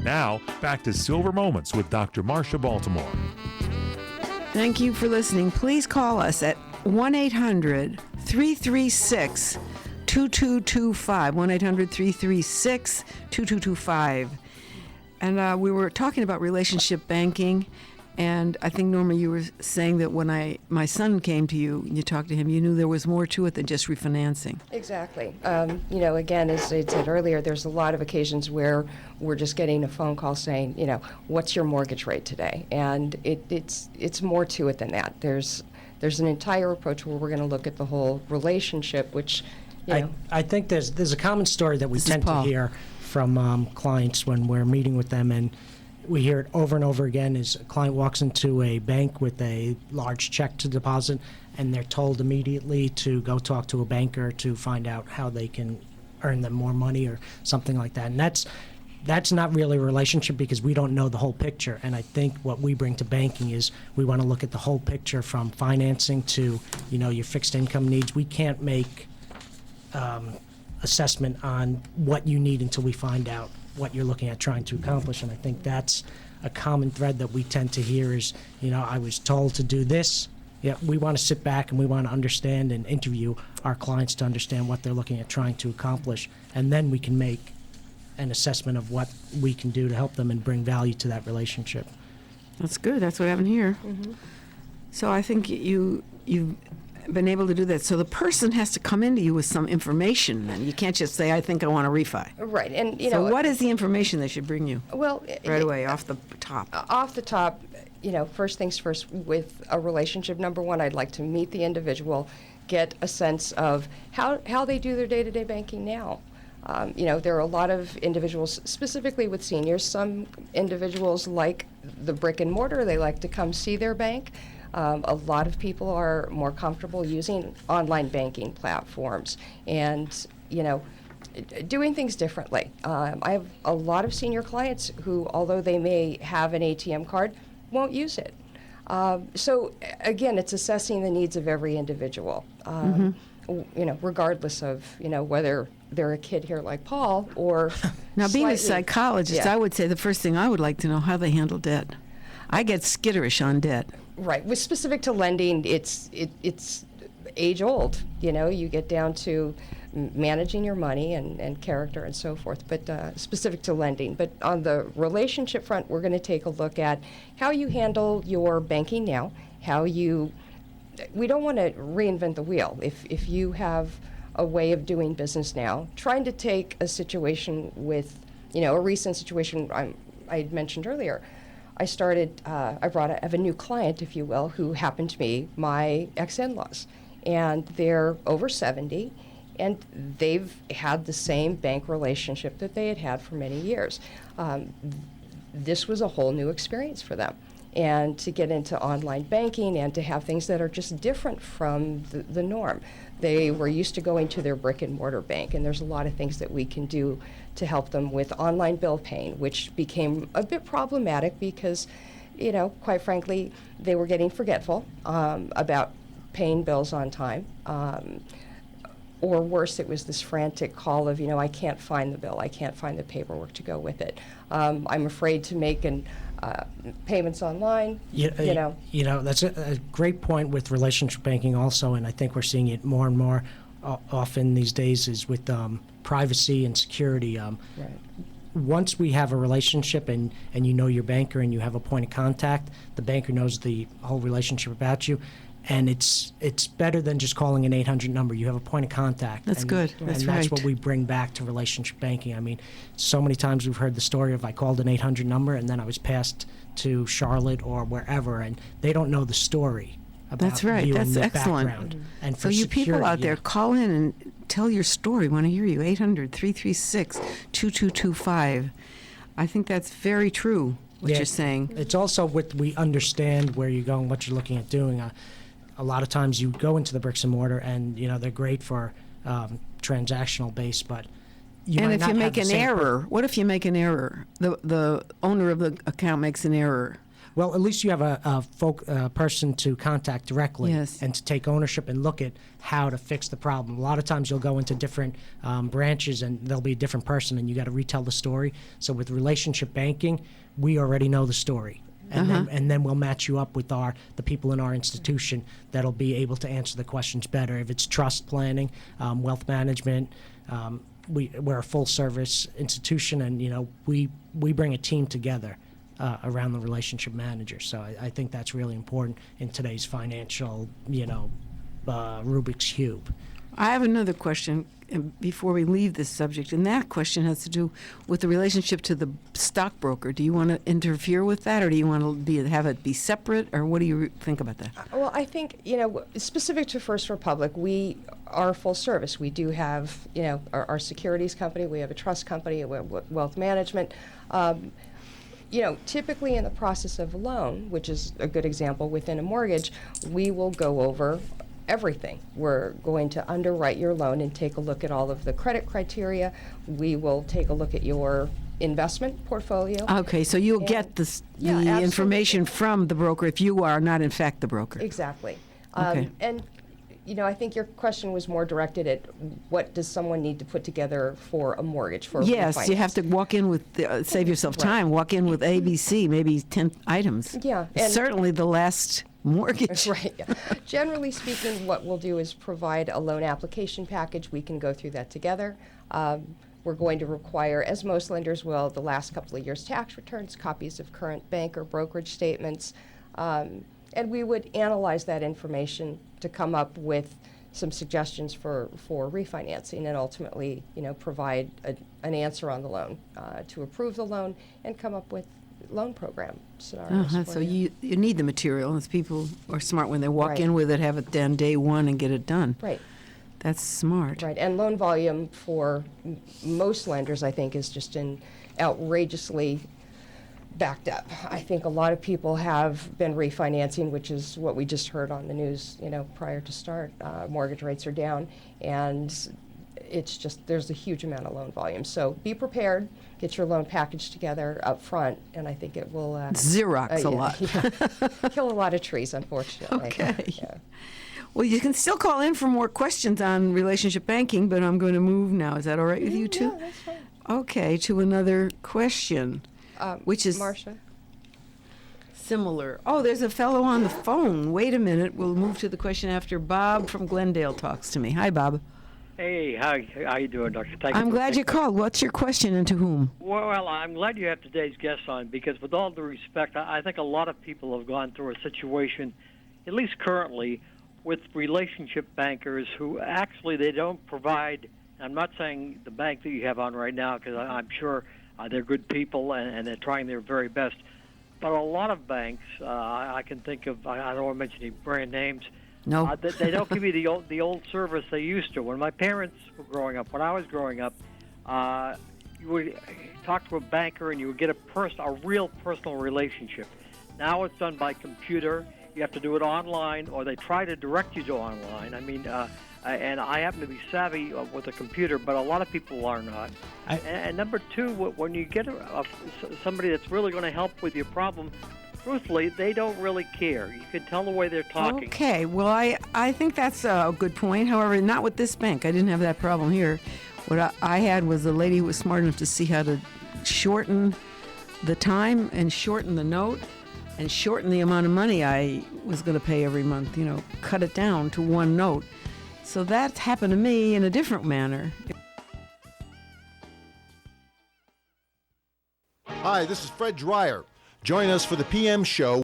Now, back to Silver Moments with Dr. Marsha Baltimore. Thank you for listening. Please call us at 1-800-336-2225. 1-800-336-2225. And we were talking about relationship banking. And I think, Norma, you were saying that when my son came to you and you talked to him, you knew there was more to it than just refinancing. Exactly. Again, as I said earlier, there's a lot of occasions where we're just getting a phone call saying, what's your mortgage rate today? And it's more to it than that. There's an entire approach where we're going to look at the whole relationship, which, I think there's a common story that we tend to hear from clients when we're meeting with them, and we hear it over and over again. Is a client walks into a bank with a large check to deposit, and they're told immediately to go talk to a banker to find out how they can earn them more money or something like that. And that's not really a relationship, because we don't know the whole picture. And I think what we bring to banking is we want to look at the whole picture, from financing to your fixed income needs. We can't make assessment on what you need until we find out what you're looking at trying to accomplish. And I think that's a common thread that we tend to hear is, I was told to do this. Yeah, we want to sit back and we want to understand and interview our clients to understand what they're looking at trying to accomplish. And then we can make an assessment of what we can do to help them and bring value to that relationship. That's good. That's what happened here. Mm-hmm. So I think you've been able to do that. So the person has to come into you with some information, and you can't just say, I think I want to refi. Right. And, so what is the information they should bring you? Well, right away, off the top. Off the top, first things first, with a relationship, number one, I'd like to meet the individual, get a sense of how they do their day-to-day banking now. There are a lot of individuals, specifically with seniors. Some individuals like the brick and mortar. They like to come see their bank. A lot of people are more comfortable using online banking platforms and, doing things differently. I have a lot of senior clients who, although they may have an ATM card, won't use it. So, again, it's assessing the needs of every individual, regardless of, whether they're a kid here like Paul or Now, being a psychologist, yeah. I would say the first thing I would like to know how they handle debt. I get skitterish on debt. Right. With specific to lending, it's age old. You get down to managing your money and character and so forth, but specific to lending. But on the relationship front, we're going to take a look at how you handle your banking now, we don't want to reinvent the wheel. If you have a way of doing business now, trying to take a situation with, a recent situation I had mentioned earlier. I have a new client, if you will, who happened to be my ex-in-laws. And they're over 70, and they've had the same bank relationship that they had had for many years. This was a whole new experience for them. And to get into online banking and to have things that are just different from the norm. They were used to going to their brick and mortar bank, and there's a lot of things that we can do to help them with online bill paying, which became a bit problematic because, quite frankly, they were getting forgetful about paying bills on time. Or worse, it was this frantic call of, I can't find the bill, I can't find the paperwork to go with it. I'm afraid to make payments online. That's a great point with relationship banking also, and I think we're seeing it more and more often these days is with privacy and security. Right. Once we have a relationship and you know your banker and you have a point of contact, the banker knows the whole relationship about you. And it's better than just calling an 800 number. You have a point of contact. That's good. That's right. And that's what we bring back to relationship banking. I mean, so many times we've heard the story of I called an 800 number and then I was passed to Charlotte or wherever, and they don't know the story about That's right. you That's and your excellent. background. And So for you security, people out there, call in and tell your story. Want to hear you. 800-336-2225. I think that's very true, what you're saying. It's also we understand where you're going, what you're looking at doing. A lot of times you go into the bricks and mortar and, they're great for transactional base, but you And might if not you have make the an same error, what if you make an error? The owner of the account makes an error. Well, at least you have a person to contact directly Yes. and to take ownership and look at how to fix the problem. A lot of times you'll go into different branches and there'll be a different person and you got to retell the story. So with relationship banking, we already know the story. And then we'll match you up with the people in our institution that'll be able to answer the questions better. If it's trust planning, wealth management, we're a full-service institution, and we bring a team together around the relationship manager. So I think that's really important in today's financial, Rubik's Cube. I have another question before we leave this subject, and that question has to do with the relationship to the stockbroker. Do you want to interfere with that, or do you want to have it be separate, or what do you think about that? Well, I think, specific to First Republic, we are full service. We do have, our securities company, we have a trust company, we have wealth management. Typically in the process of a loan, which is a good example within a mortgage, we will go over everything. We're going to underwrite your loan and take a look at all of the credit criteria. We will take a look at your investment portfolio. Okay, so you'll And- get the Yeah, absolutely. information from the broker if you are not, in fact, the broker. Exactly. Okay. And, I think your question was more directed at what does someone need to put together for a mortgage, for a Yes, you have to refinance. walk in with, save yourself time, walk in with ABC, maybe 10 items. Yeah, and- Certainly the last mortgage. Right. Yeah. Generally speaking, what we'll do is provide a loan application package. We can go through that together. We're going to require, as most lenders will, the last couple of years' tax returns, copies of current bank or brokerage statements, and we would analyze that information to come up with some suggestions for refinancing and ultimately, provide an answer on the loan to approve the loan and come up with loan program scenarios. for So you need the material, and people are smart when they walk Right. in with it, have it done day one and get it done. Right. That's smart. Right, and loan volume for most lenders, I think, is just outrageously backed up. I think a lot of people have been refinancing, which is what we just heard on the news, prior to start. Mortgage rates are down, and it's just, there's a huge amount of loan volume. So be prepared, get your loan package together up front, and I think it will... Xerox a lot. Yeah. Kill a lot of trees, unfortunately. Okay. Yeah. Well, you can still call in for more questions on relationship banking, but I'm going to move now. Is that all right with you two? Yeah, that's fine. Okay, to another question, which is Marcia? similar. Oh, there's a fellow on the phone. Wait a minute. We'll move to the question after Bob from Glendale talks to me. Hi, Bob. Hey, how you doing, Dr. Thank I'm for glad you taking- called. What's your question and to whom? Well, I'm glad you have today's guest on because, with all due respect, I think a lot of people have gone through a situation, at least currently, with relationship bankers who actually they don't provide. I'm not saying the bank that you have on right now because I'm sure they're good people and they're trying their very best. But a lot of banks, I can think of, I don't want to mention any brand names. No. They don't give you the old service they used to. When my parents were growing up, when I was growing up, you would talk to a banker and you would get a real personal relationship. Now it's done by computer. You have to do it online, or they try to direct you to online. I mean, and I happen to be savvy with a computer, but a lot of people are not. And number two, when you get somebody that's really going to help with your problem, truthfully, they don't really care. You can tell the way they're talking. Okay, well, I think that's a good point. However, not with this bank. I didn't have that problem here. What I had was a lady who was smart enough to see how to shorten the time and shorten the note and shorten the amount of money I was going to pay every month, cut it down to one note. So that happened to me in a different manner. Hi, this is Fred Dreyer. Join us for the PM show.